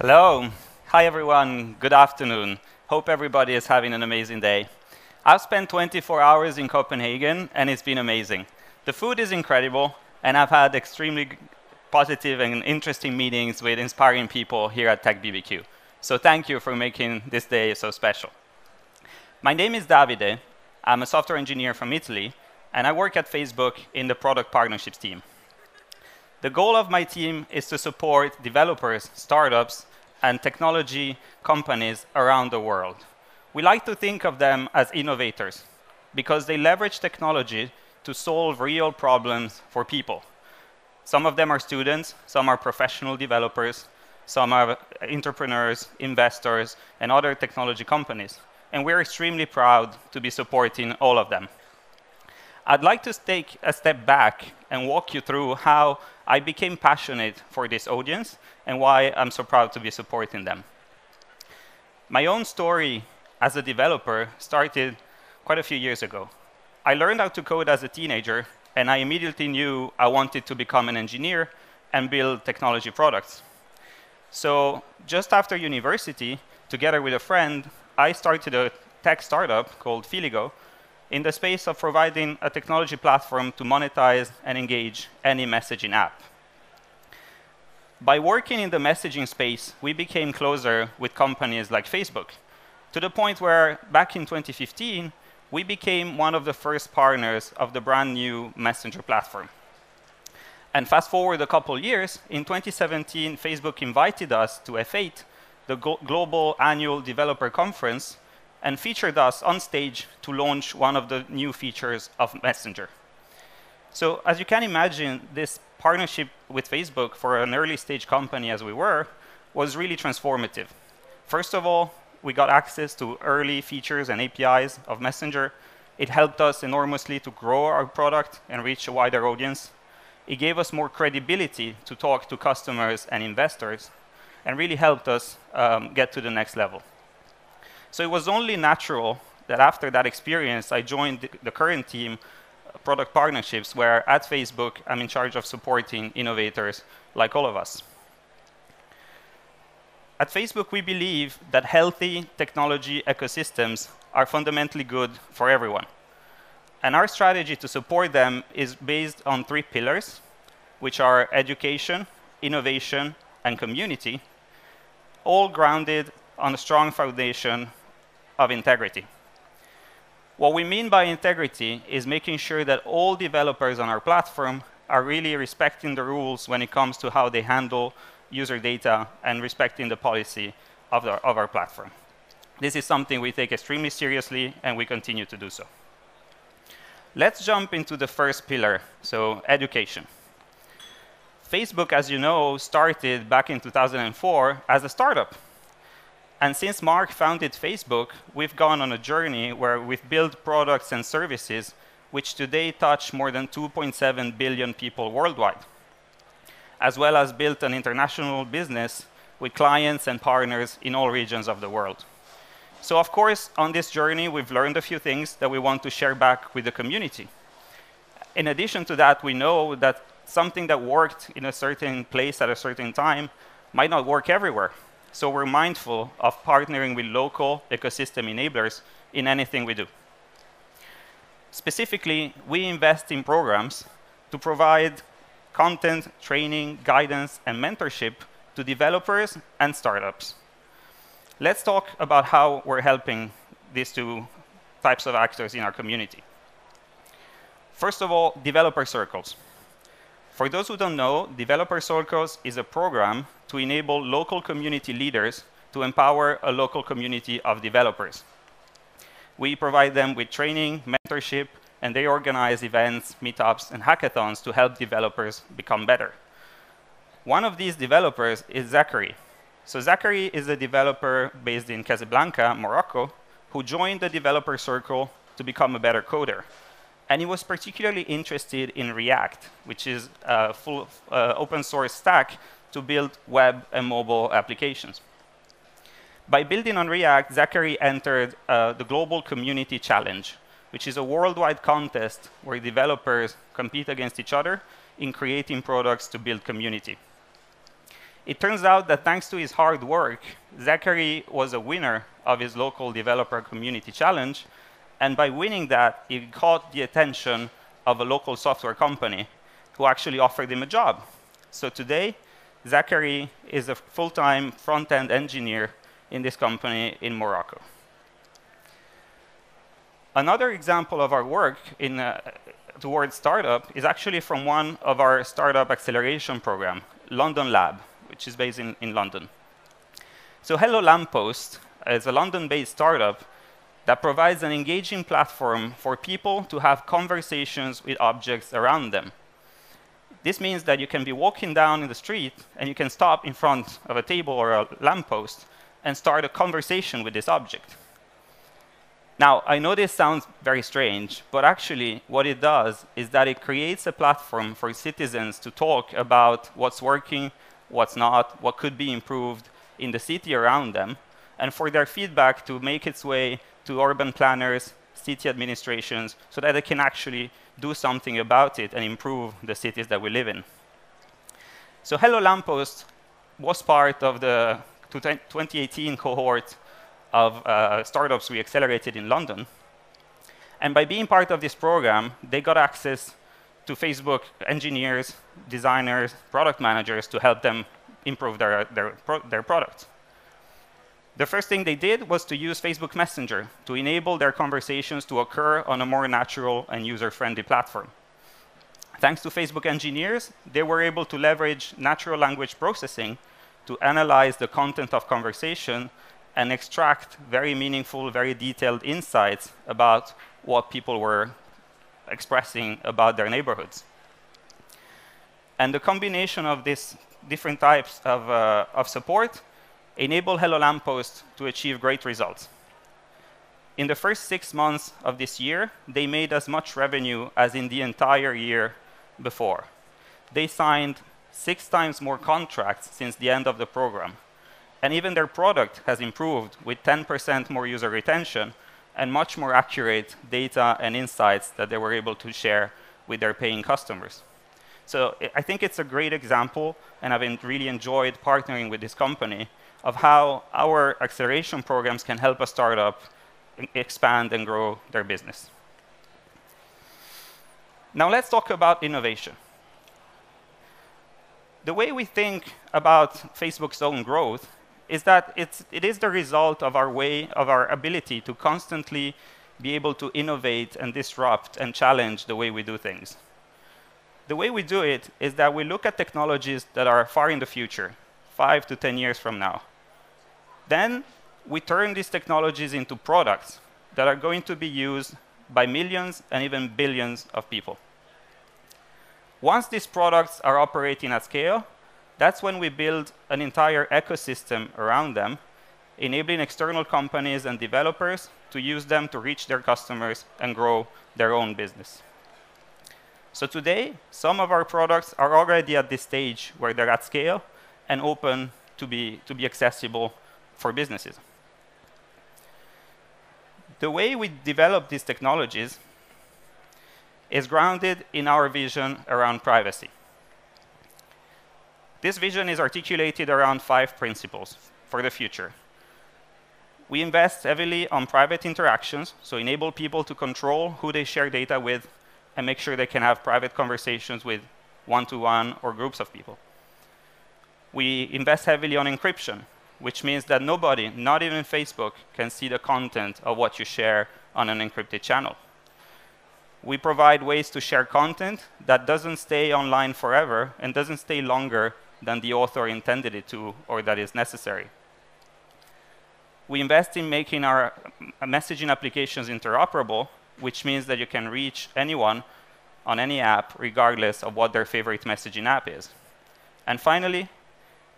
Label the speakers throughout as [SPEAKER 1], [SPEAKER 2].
[SPEAKER 1] Hello. Hi, everyone. Good afternoon. Hope everybody is having an amazing day. I've spent 24 hours in Copenhagen, and it's been amazing. The food is incredible, and I've had extremely positive and interesting meetings with inspiring people here at TechBBQ. So thank you for making this day so special. My name is Davide. I'm a software engineer from Italy, and I work at Facebook in the product partnerships team. The goal of my team is to support developers, startups, and technology companies around the world. We like to think of them as innovators because they leverage technology to solve real problems for people. Some of them are students, some are professional developers, some are entrepreneurs, investors, and other technology companies. And we're extremely proud to be supporting all of them. I'd like to take a step back and walk you through how I became passionate for this audience and why I'm so proud to be supporting them. My own story as a developer started quite a few years ago. I learned how to code as a teenager, and I immediately knew I wanted to become an engineer and build technology products. So just after university, together with a friend, I started a tech startup called Filigo in the space of providing a technology platform to monetize and engage any messaging app. By working in the messaging space, we became closer with companies like Facebook, to the point where back in 2015, we became one of the first partners of the brand new Messenger platform. And fast forward a couple years, in 2017, Facebook invited us to F8, the global annual developer conference, and featured us on stage to launch one of the new features of Messenger. So as you can imagine, this partnership with Facebook for an early stage company as we were was really transformative. First of all, we got access to early features and APIs of Messenger. It helped us enormously to grow our product and reach a wider audience. It gave us more credibility to talk to customers and investors, and really helped us get to the next level. So it was only natural that after that experience, I joined the current team, Product Partnerships, where at Facebook, I'm in charge of supporting innovators like all of us. At Facebook, we believe that healthy technology ecosystems are fundamentally good for everyone. And our strategy to support them is based on 3 pillars, which are education, innovation, and community, all grounded on a strong foundation of integrity. What we mean by integrity is making sure that all developers on our platform are really respecting the rules when it comes to how they handle user data and respecting the policy of our platform. This is something we take extremely seriously, and we continue to do so. Let's jump into the first pillar, so education. Facebook, as you know, started back in 2004 as a startup. And since Mark founded Facebook, we've gone on a journey where we've built products and services which today touch more than 2.7 billion people worldwide, as well as built an international business with clients and partners in all regions of the world. So of course, on this journey, we've learned a few things that we want to share back with the community. In addition to that, we know that something that worked in a certain place at a certain time might not work everywhere. So we're mindful of partnering with local ecosystem enablers in anything we do. Specifically, we invest in programs to provide content, training, guidance, and mentorship to developers and startups. Let's talk about how we're helping these 2 types of actors in our community. First of all, developer circles. For those who don't know, Developer Circles is a program to enable local community leaders to empower a local community of developers. We provide them with training, mentorship, and they organize events, meetups, and hackathons to help developers become better. One of these developers is Zachary. So Zachary is a developer based in Casablanca, Morocco, who joined the Developer Circle to become a better coder. And he was particularly interested in React, which is a full open source stack to build web and mobile applications. By building on React, Zachary entered the Global Community Challenge, which is a worldwide contest where developers compete against each other in creating products to build community. It turns out that thanks to his hard work, Zachary was a winner of his local developer community challenge, and by winning that, he caught the attention of a local software company who actually offered him a job. So today, Zachary is a full-time front-end engineer in this company in Morocco. Another example of our work towards startup is actually from one of our startup acceleration program, London Lab, which is based in London. So Hello Lamppost is a London-based startup that provides an engaging platform for people to have conversations with objects around them. This means that you can be walking down in the street and you can stop in front of a table or a lamppost and start a conversation with this object. Now, I know this sounds very strange, but actually what it does is that it creates a platform for citizens to talk about what's working, what's not, what could be improved in the city around them, and for their feedback to make its way to urban planners, city administrations, so that they can actually do something about it and improve the cities that we live in. So Hello Lamppost was part of the 2018 cohort of startups we accelerated in London. And by being part of this program, they got access to Facebook engineers, designers, product managers to help them improve their products. The first thing they did was to use Facebook Messenger to enable their conversations to occur on a more natural and user-friendly platform. Thanks to Facebook engineers, they were able to leverage natural language processing to analyze the content of conversation and extract very meaningful, very detailed insights about what people were expressing about their neighborhoods. And the combination of these different types of support enable Hello Lamppost to achieve great results. In the first 6 months of this year, they made as much revenue as in the entire year before. They signed 6 times more contracts since the end of the program. And even their product has improved with 10% more user retention and much more accurate data and insights that they were able to share with their paying customers. So I think it's a great example, and I've really enjoyed partnering with this company of how our acceleration programs can help a startup expand and grow their business. Now let's talk about innovation. The way we think about Facebook's own growth is that it is the result of our ability to constantly be able to innovate and disrupt and challenge the way we do things. The way we do it is that we look at technologies that are far in the future, 5 to 10 years from now. Then we turn these technologies into products that are going to be used by millions and even billions of people. Once these products are operating at scale, that's when we build an entire ecosystem around them, enabling external companies and developers to use them to reach their customers and grow their own business. So today, some of our products are already at this stage where they're at scale and open to be accessible for businesses. The way we develop these technologies is grounded in our vision around privacy. This vision is articulated around 5 principles for the future. We invest heavily on private interactions, so enable people to control who they share data with and make sure they can have private conversations with one-to-one or groups of people. We invest heavily on encryption, which means that nobody, not even Facebook, can see the content of what you share on an encrypted channel. We provide ways to share content that doesn't stay online forever and doesn't stay longer than the author intended it to or that is necessary. We invest in making our messaging applications interoperable, which means that you can reach anyone on any app regardless of what their favorite messaging app is. And finally,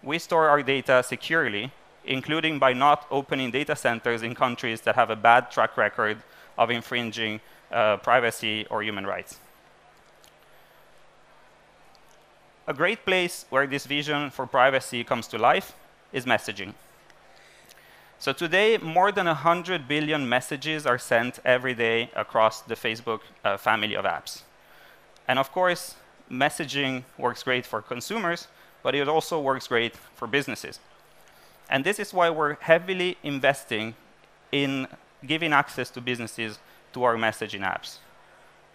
[SPEAKER 1] we store our data securely, including by not opening data centers in countries that have a bad track record of infringing privacy or human rights. A great place where this vision for privacy comes to life is messaging. So today, more than 100 billion messages are sent every day across the Facebook family of apps. And of course, messaging works great for consumers, but it also works great for businesses. And this is why we're heavily investing in giving access to businesses to our messaging apps.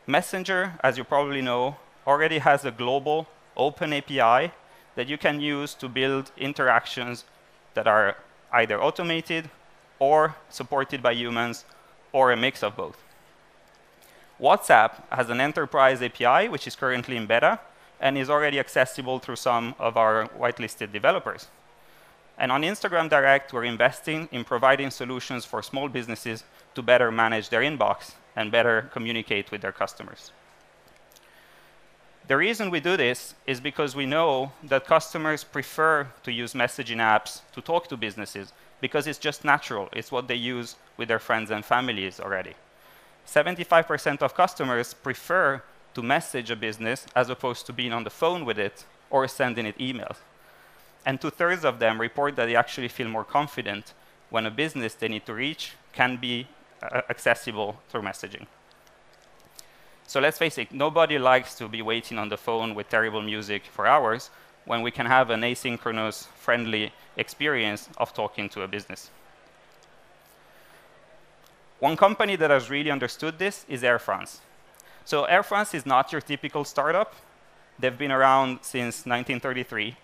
[SPEAKER 1] Messenger, as you probably know, already has a global open API that you can use to build interactions that are either automated or supported by humans, or a mix of both. WhatsApp has an enterprise API, which is currently in beta, and is already accessible through some of our whitelisted developers. And on Instagram Direct, we're investing in providing solutions for small businesses to better manage their inbox and better communicate with their customers. The reason we do this is because we know that customers prefer to use messaging apps to talk to businesses because it's just natural. It's what they use with their friends and families already. 75% of customers prefer to message a business as opposed to being on the phone with it or sending it emails. And 2/3 of them report that they actually feel more confident when a business they need to reach can be accessible through messaging. So let's face it, nobody likes to be waiting on the phone with terrible music for hours when we can have an asynchronous, friendly experience of talking to a business. One company that has really understood this is Air France. So Air France is not your typical startup. They've been around since 1933.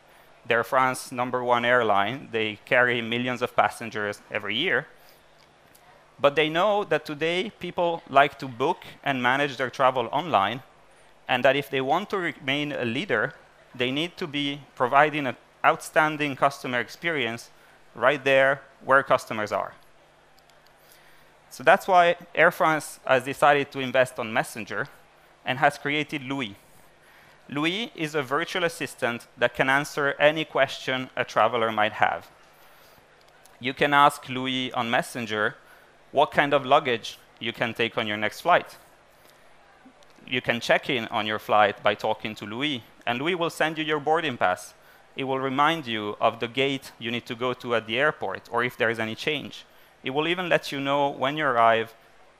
[SPEAKER 1] They're France's #1 airline. They carry millions of passengers every year. But they know that today people like to book and manage their travel online, and that if they want to remain a leader, they need to be providing an outstanding customer experience right there where customers are. So that's why Air France has decided to invest on Messenger and has created Louis. Louis is a virtual assistant that can answer any question a traveler might have. You can ask Louis on Messenger what kind of luggage you can take on your next flight. You can check in on your flight by talking to Louis, and Louis will send you your boarding pass. It will remind you of the gate you need to go to at the airport, or if there is any change. It will even let you know when you arrive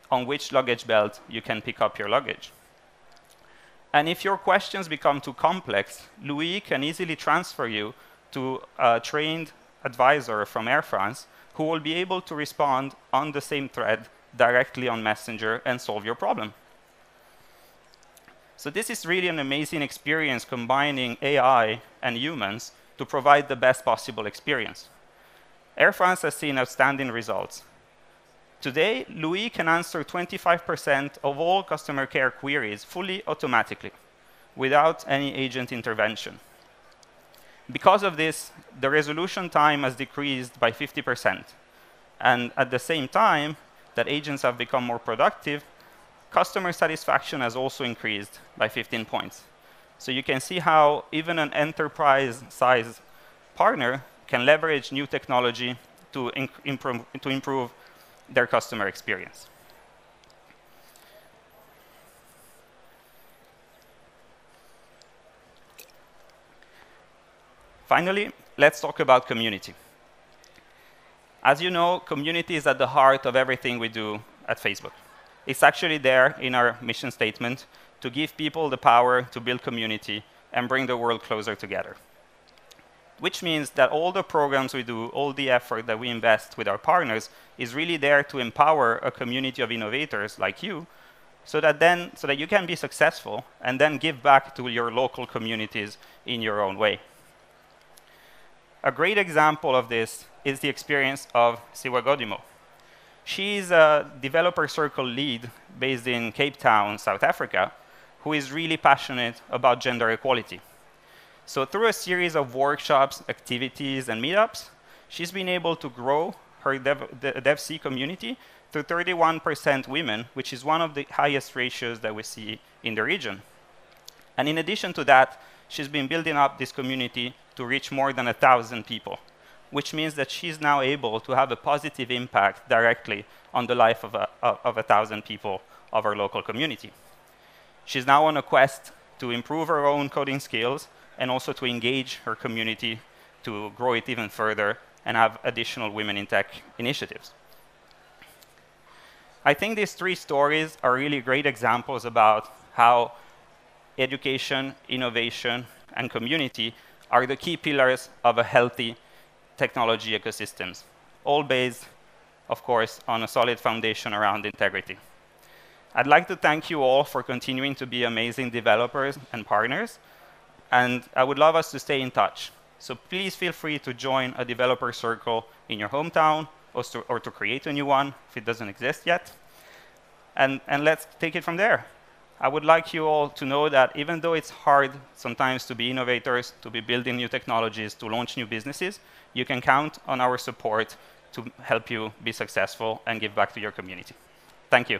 [SPEAKER 1] on which luggage belt you can pick up your luggage. And if your questions become too complex, Louis can easily transfer you to a trained advisor from Air France who will be able to respond on the same thread directly on Messenger and solve your problem. So this is really an amazing experience combining AI and humans to provide the best possible experience. Air France has seen outstanding results. Today, Louis can answer 25% of all customer care queries fully automatically, without any agent intervention. Because of this, the resolution time has decreased by 50%. And at the same time that agents have become more productive, customer satisfaction has also increased by 15 points. So you can see how even an enterprise-sized partner can leverage new technology to improve their customer experience. Finally, let's talk about community. As you know, community is at the heart of everything we do at Facebook. It's actually there in our mission statement to give people the power to build community and bring the world closer together. Which means that all the programs we do, all the effort that we invest with our partners is really there to empower a community of innovators like you so that you can be successful and then give back to your local communities in your own way. A great example of this is the experience of Siwa Godimo. She's a developer circle lead based in Cape Town, South Africa, who is really passionate about gender equality. So through a series of workshops, activities, and meetups, she's been able to grow her DevC community to 31% women, which is one of the highest ratios that we see in the region. And in addition to that, she's been building up this community to reach more than 1,000 people, which means that she's now able to have a positive impact directly on the life of 1,000 people of our local community. She's now on a quest to improve her own coding skills and also to engage her community to grow it even further and have additional women in tech initiatives. I think these three stories are really great examples about how education, innovation, and community are the key pillars of a healthy technology ecosystems, all based, of course, on a solid foundation around integrity. I'd like to thank you all for continuing to be amazing developers and partners, and I would love us to stay in touch. So please feel free to join a developer circle in your hometown or to create a new one if it doesn't exist yet. And let's take it from there. I would like you all to know that even though it's hard sometimes to be innovators, to be building new technologies, to launch new businesses, you can count on our support to help you be successful and give back to your community. Thank you.